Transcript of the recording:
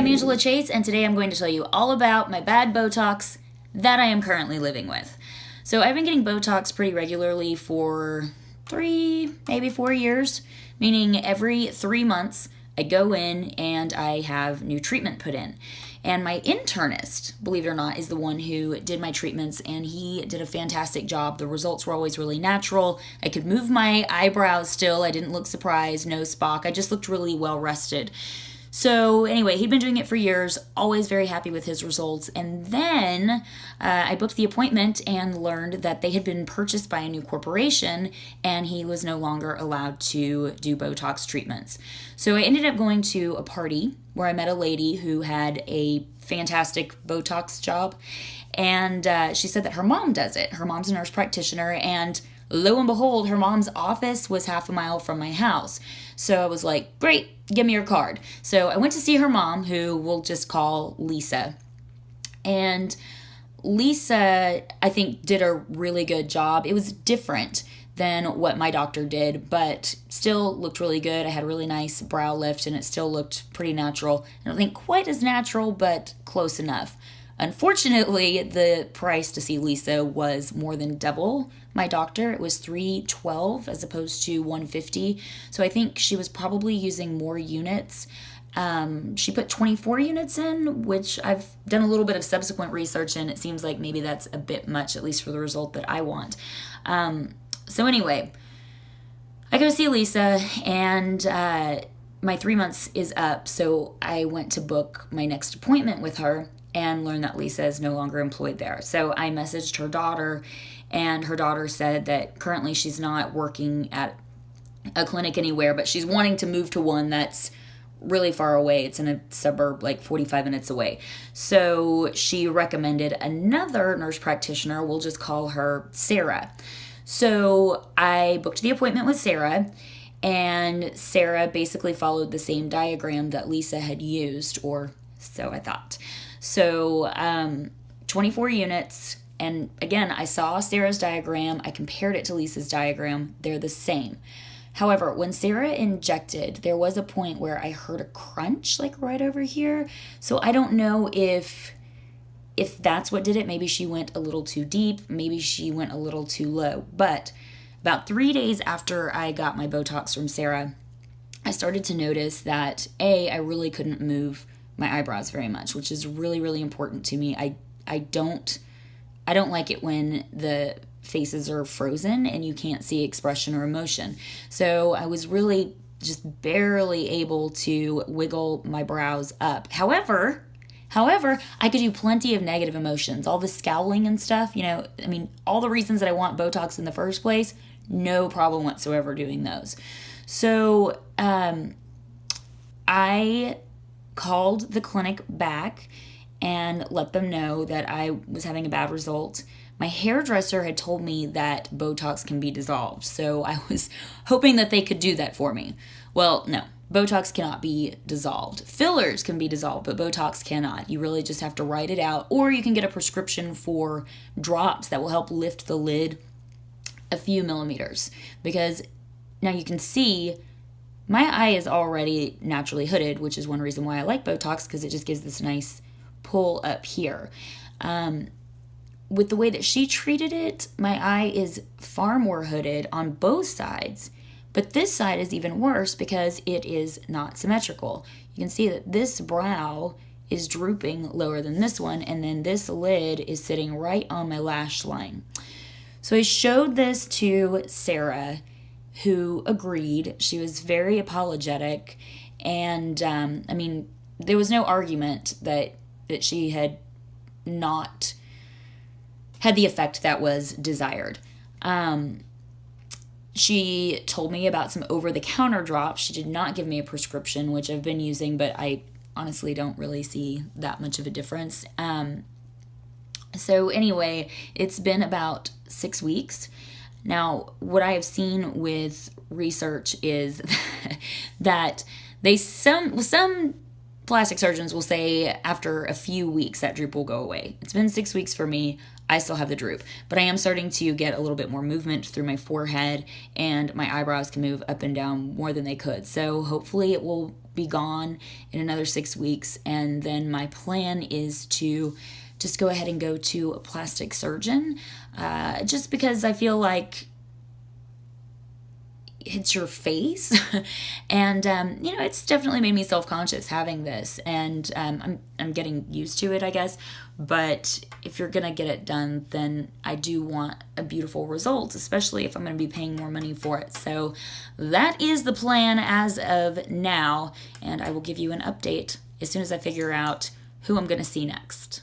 I'm Angela Chase, and today I'm going to tell you all about my bad Botox that I am currently living with. So I've been getting Botox pretty regularly for 3, maybe 4 years, meaning every 3 months I go in and I have new treatment put in. And my internist, believe it or not, is the one who did my treatments, and he did a fantastic job. The results were always really natural. I could move my eyebrows still. I didn't look surprised, no spock. I just looked really well rested. So anyway, he'd been doing it for years, always very happy with his results. And then I booked the appointment and learned that they had been purchased by a new corporation and he was no longer allowed to do Botox treatments. So I ended up going to a party where I met a lady who had a fantastic Botox job. And she said that her mom does it. Her mom's a nurse practitioner, and lo and behold, her mom's office was half a mile from my house. So I was like, great, give me your card. So I went to see her mom, who we'll just call Lisa. And Lisa, I think, did a really good job. It was different than what my doctor did, but still looked really good. I had a really nice brow lift, and it still looked pretty natural. I don't think quite as natural, but close enough. Unfortunately, the price to see Lisa was more than double my doctor. It was $312 as opposed to $150. So I think she was probably using more units. She put 24 units in, which I've done a little bit of subsequent research, and it seems like maybe that's a bit much, at least for the result that I want. So anyway, I go see Lisa, and my 3 months is up, so I went to book my next appointment with her and learned that Lisa is no longer employed there. So I messaged her daughter, and her daughter said that currently she's not working at a clinic anywhere, but she's wanting to move to one that's really far away. It's in a suburb, like 45 minutes away. So she recommended another nurse practitioner. We'll just call her Sarah. So I booked the appointment with Sarah, and Sarah basically followed the same diagram that Lisa had used, or so I thought. So 24 units, and again, I saw Sarah's diagram, I compared it to Lisa's diagram, they're the same. However, when Sarah injected, there was a point where I heard a crunch, like right over here. So I don't know if that's what did it. Maybe she went a little too deep, maybe she went a little too low. But about 3 days after I got my Botox from Sarah, I started to notice that I really couldn't move my eyebrows very much, which is really, really important to me. I don't like it when the faces are frozen and you can't see expression or emotion. So I was really just barely able to wiggle my brows up. However, I could do plenty of negative emotions, all the scowling and stuff, all the reasons that I want Botox in the first place, no problem whatsoever doing those. So I called the clinic back and let them know that I was having a bad result. My hairdresser had told me that Botox can be dissolved, so I was hoping that they could do that for me. Well, no, Botox cannot be dissolved. Fillers can be dissolved, but Botox cannot. You really just have to write it out, or you can get a prescription for drops that will help lift the lid a few millimeters. Because now you can see my eye is already naturally hooded, which is one reason why I like Botox, because it just gives this nice pull up here. With the way that she treated it, my eye is far more hooded on both sides, but this side is even worse because it is not symmetrical. You can see that this brow is drooping lower than this one, and then this lid is sitting right on my lash line. So I showed this to Sarah, who agreed. She was very apologetic, and there was no argument that she had not had the effect that was desired. She told me about some over-the-counter drops. She did not give me a prescription, which I've been using, but I honestly don't really see that much of a difference. So anyway, it's been about 6 weeks. Now, what I have seen with research is that some plastic surgeons will say after a few weeks that droop will go away. It's been 6 weeks for me. I still have the droop, but I am starting to get a little bit more movement through my forehead, and my eyebrows can move up and down more than they could. So hopefully it will be gone in another 6 weeks, and then my plan is to just go ahead and go to a plastic surgeon, just because I feel like it's your face. And it's definitely made me self-conscious having this, and I'm getting used to it, I guess. But if you're gonna get it done, then I do want a beautiful result, especially if I'm gonna be paying more money for it. So that is the plan as of now, and I will give you an update as soon as I figure out who I'm gonna see next.